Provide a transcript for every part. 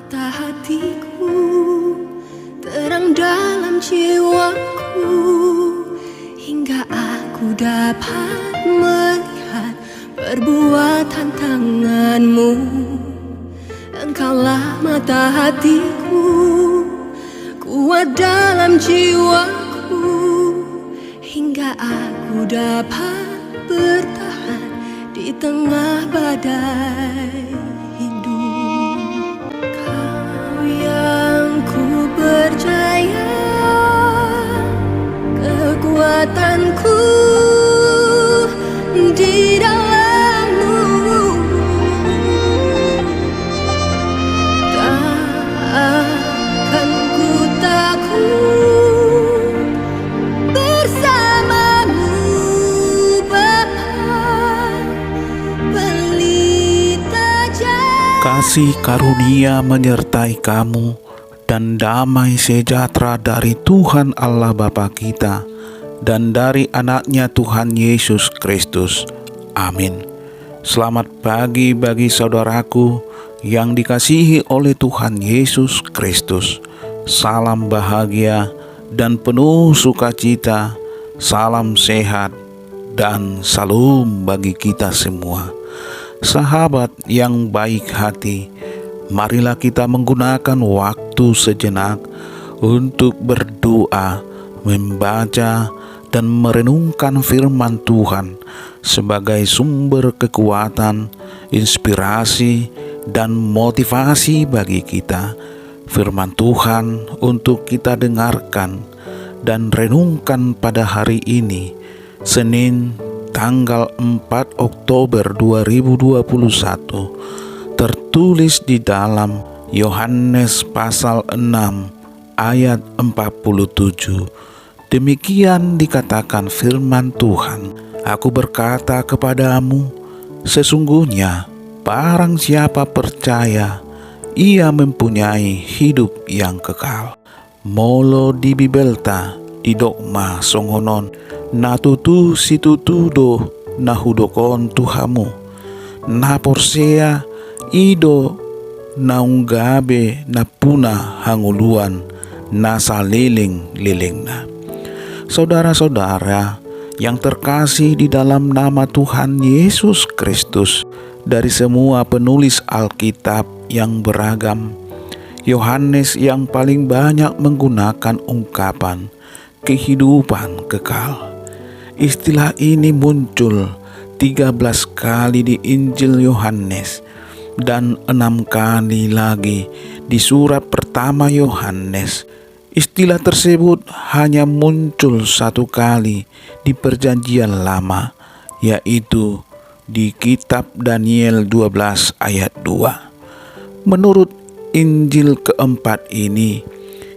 mata hatiku, terang dalam jiwaku, hingga aku dapat melihat perbuatan tanganmu. Engkaulah mata hatiku, kuat dalam jiwaku, hingga aku dapat bertahan di tengah badai hidup. Kau yang ku percaya, kekuatanku di dalam-Mu. Takkan ku takut, bersama-Mu Bapa, pelita jalan. Kasih karunia menyertai kamu dan damai sejahtera dari Tuhan Allah Bapa kita dan dari anaknya Tuhan Yesus Kristus. Amin. Selamat pagi bagi saudaraku yang dikasihi oleh Tuhan Yesus Kristus. Salam bahagia dan penuh sukacita, salam sehat dan salam bagi kita semua. Sahabat yang baik hati, marilah kita menggunakan waktu sejenak untuk berdoa, membaca dan merenungkan firman Tuhan sebagai sumber kekuatan, inspirasi dan motivasi bagi kita. Firman Tuhan untuk kita dengarkan dan renungkan pada hari ini, Senin tanggal 4 Oktober 2021, tertulis di dalam Yohanes pasal 6 ayat 47. Demikian dikatakan firman Tuhan, Aku berkata kepadamu, sesungguhnya barang siapa percaya, ia mempunyai hidup yang kekal. Molo di bibelta di dogma songonon, natutu situtudo nahudokon Tuhamu, na porsea ido naunggabe na puna hanguluan na saliling-lilingna. Saudara-saudara yang terkasih di dalam nama Tuhan Yesus Kristus, dari semua penulis Alkitab yang beragam, Yohanes yang paling banyak menggunakan ungkapan kehidupan kekal. Istilah ini muncul 13 kali di Injil Yohanes dan 6 kali lagi di surat pertama Yohanes. Istilah tersebut hanya muncul 1 kali di Perjanjian Lama, yaitu di kitab Daniel 12 ayat 2. Menurut Injil keempat ini,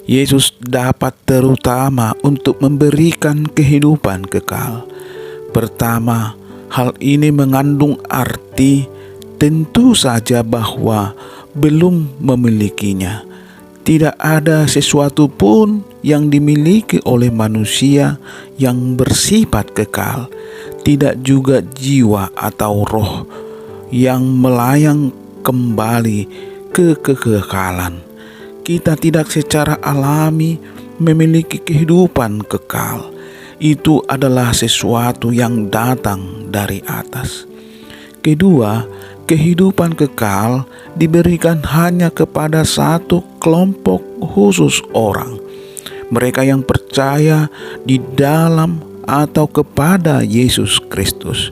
Yesus dapat terutama untuk memberikan kehidupan kekal. Pertama, hal ini mengandung arti tentu saja bahwa belum memilikinya. Tidak ada sesuatu pun yang dimiliki oleh manusia yang bersifat kekal, tidak juga jiwa atau roh yang melayang kembali ke kekekalan. Kita tidak secara alami memiliki kehidupan kekal. Itu adalah sesuatu yang datang dari atas. Kedua, kehidupan kekal diberikan hanya kepada satu kelompok khusus orang, mereka yang percaya di dalam atau kepada Yesus Kristus.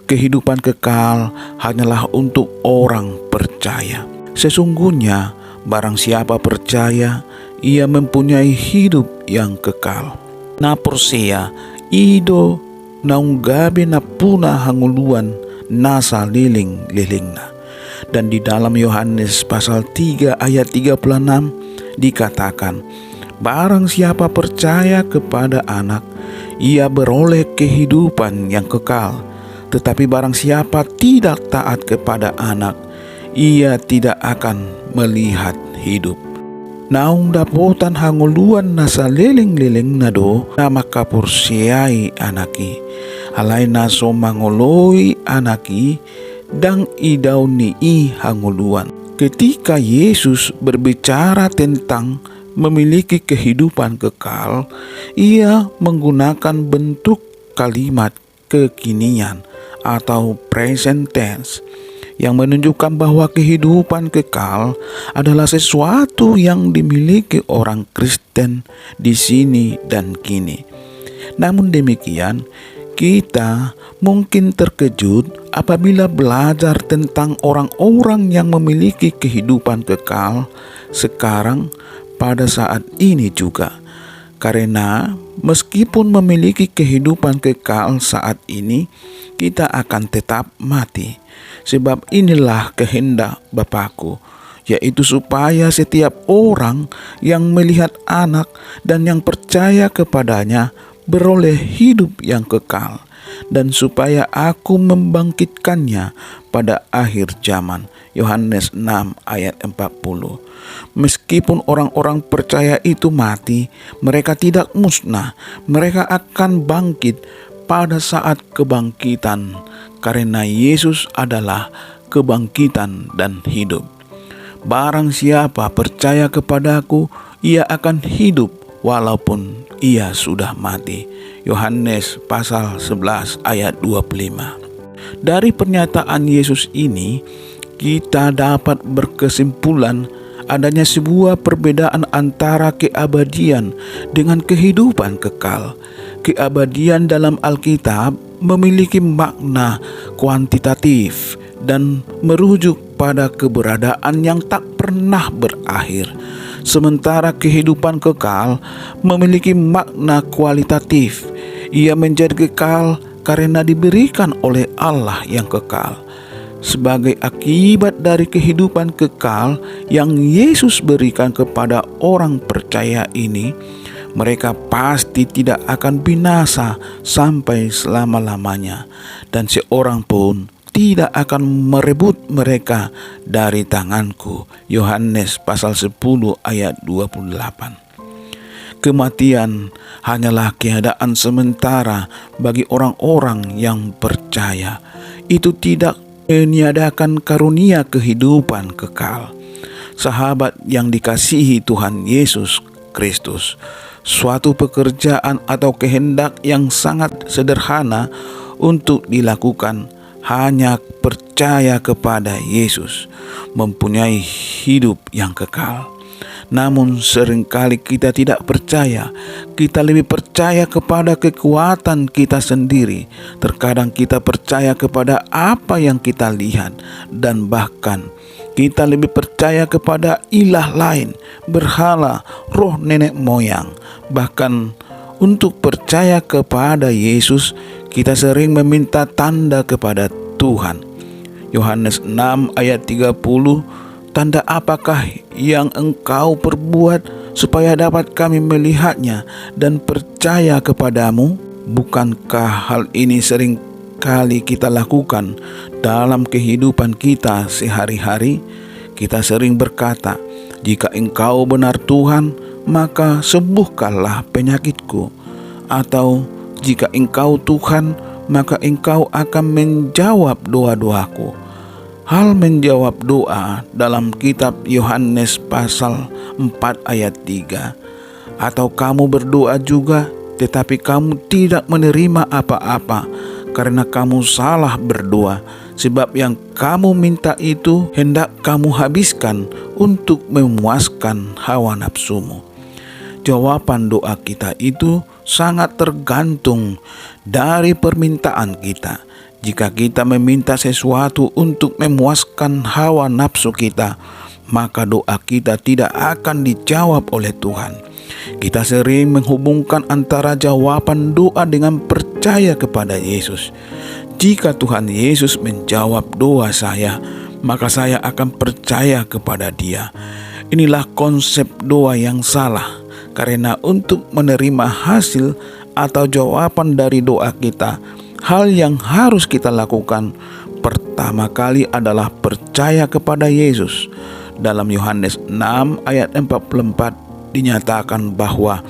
Kehidupan kekal hanyalah untuk orang percaya. Sesungguhnya barang siapa percaya, ia mempunyai hidup yang kekal. Na porsea ido naunggabe na puna hanguluan nasa liling-lilingna. Dan di dalam Yohanes pasal 3 ayat 36 dikatakan, barang siapa percaya kepada anak, ia beroleh kehidupan yang kekal. Tetapi barang siapa tidak taat kepada anak, ia tidak akan melihat hidup. Naung dapotan hanguluan nasa liling-liling nado na makapursiai anaki. Alay naso mangoloi anaki dang idaw ni i hanguluan. ketika Yesus berbicara tentang memiliki kehidupan kekal, ia menggunakan bentuk kalimat kekinian atau present tense yang menunjukkan bahwa kehidupan kekal adalah sesuatu yang dimiliki orang Kristen di sini dan kini. Namun demikian, kita mungkin terkejut apabila belajar tentang orang-orang yang memiliki kehidupan kekal sekarang pada saat ini juga. Karena meskipun memiliki kehidupan kekal saat ini, kita akan tetap mati. Sebab inilah kehendak Bapakku, yaitu supaya setiap orang yang melihat Anak dan yang percaya kepadanya beroleh hidup yang kekal, dan supaya aku membangkitkannya pada akhir zaman. Yohanes 6 ayat 40. Meskipun orang-orang percaya itu mati, mereka tidak musnah. Mereka akan bangkit pada saat kebangkitan, karena Yesus adalah kebangkitan dan hidup. Barang siapa percaya kepadaku, ia akan hidup walaupun ia sudah mati. Yohanes pasal 11 ayat 25. Dari pernyataan Yesus ini, kita dapat berkesimpulan adanya sebuah perbedaan antara keabadian dengan kehidupan kekal. Keabadian dalam Alkitab memiliki makna kuantitatif dan merujuk pada keberadaan yang tak pernah berakhir. Sementara kehidupan kekal memiliki makna kualitatif. Ia menjadi kekal karena diberikan oleh Allah yang kekal. Sebagai akibat dari kehidupan kekal yang Yesus berikan kepada orang percaya ini, mereka pasti tidak akan binasa sampai selama-lamanya, dan seorang pun tidak akan merebut mereka dari tanganku. Yohanes pasal 10 ayat 28. Kematian hanyalah keadaan sementara bagi orang-orang yang percaya. Itu tidak meniadakan karunia kehidupan kekal. Sahabat yang dikasihi Tuhan Yesus Kristus, suatu pekerjaan atau kehendak yang sangat sederhana untuk dilakukan hanya percaya kepada Yesus mempunyai hidup yang kekal. Namun seringkali kita tidak percaya. Kita lebih percaya kepada kekuatan kita sendiri. Terkadang kita percaya kepada apa yang kita lihat, dan bahkan kita lebih percaya kepada ilah lain, berhala, roh nenek moyang. Bahkan untuk percaya kepada Yesus, kita sering meminta tanda kepada Tuhan. Yohanes 6 ayat 30, tanda apakah yang engkau perbuat supaya dapat kami melihatnya dan percaya kepadamu? Bukankah hal ini sering kali kita lakukan dalam kehidupan kita sehari-hari? Kita sering berkata, jika engkau benar Tuhan, maka sembuhkanlah penyakitku. Atau jika engkau Tuhan, maka engkau akan menjawab doa-doaku. Hal menjawab doa dalam kitab Yohanes pasal 4 ayat 3. Atau kamu berdoa juga, tetapi kamu tidak menerima apa-apa, karena kamu salah berdoa, sebab yang kamu minta itu hendak kamu habiskan untuk memuaskan hawa nafsumu. Jawaban doa kita itu sangat tergantung dari permintaan kita. Jika kita meminta sesuatu untuk memuaskan hawa nafsu kita, maka doa kita tidak akan dijawab oleh Tuhan. Kita sering menghubungkan antara jawaban doa dengan percaya kepada Yesus. Jika Tuhan Yesus menjawab doa saya, maka saya akan percaya kepada Dia. Inilah konsep doa yang salah, karena untuk menerima hasil atau jawaban dari doa kita, hal yang harus kita lakukan pertama kali adalah percaya kepada Yesus. Dalam Yohanes 6 ayat 44 dinyatakan bahwa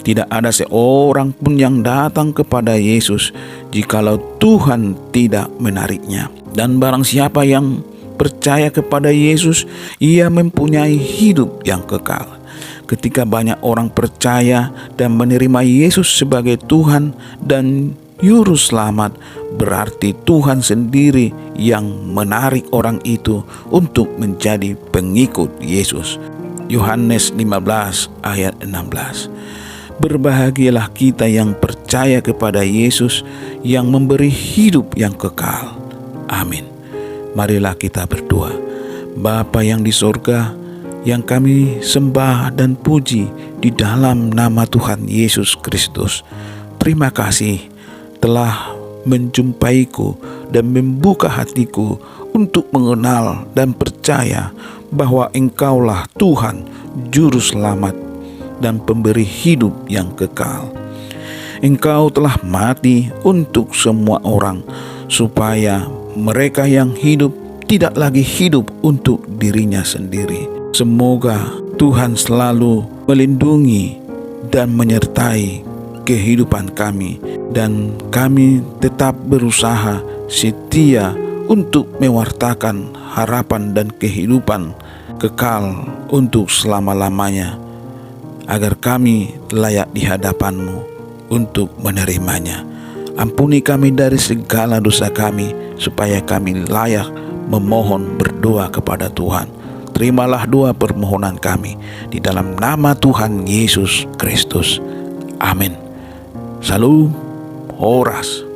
tidak ada seorang pun yang datang kepada Yesus jikalau Tuhan tidak menariknya. Dan barang siapa yang percaya kepada Yesus, ia mempunyai hidup yang kekal. Ketika banyak orang percaya dan menerima Yesus sebagai Tuhan dan Juru Selamat, berarti Tuhan sendiri yang menarik orang itu untuk menjadi pengikut Yesus. Yohanes 15 ayat 16. Berbahagialah kita yang percaya kepada Yesus yang memberi hidup yang kekal. Amin. Marilah kita berdoa. Bapa yang di sorga, yang kami sembah dan puji di dalam nama Tuhan Yesus Kristus, terima kasih telah menjumpaiku dan membuka hatiku untuk mengenal dan percaya bahwa Engkaulah Tuhan, Juru Selamat dan pemberi hidup yang kekal. Engkau telah mati untuk semua orang, supaya mereka yang hidup tidak lagi hidup untuk dirinya sendiri. Semoga Tuhan selalu melindungi dan menyertai kehidupan kami, dan kami tetap berusaha setia untuk mewartakan harapan dan kehidupan kekal untuk selama-lamanya, agar kami layak di hadapan-Mu untuk menerimanya. Ampuni kami dari segala dosa kami, supaya kami layak memohon berdoa kepada Tuhan. Terimalah doa permohonan kami di dalam nama Tuhan Yesus Kristus. Amin. Salam Horas.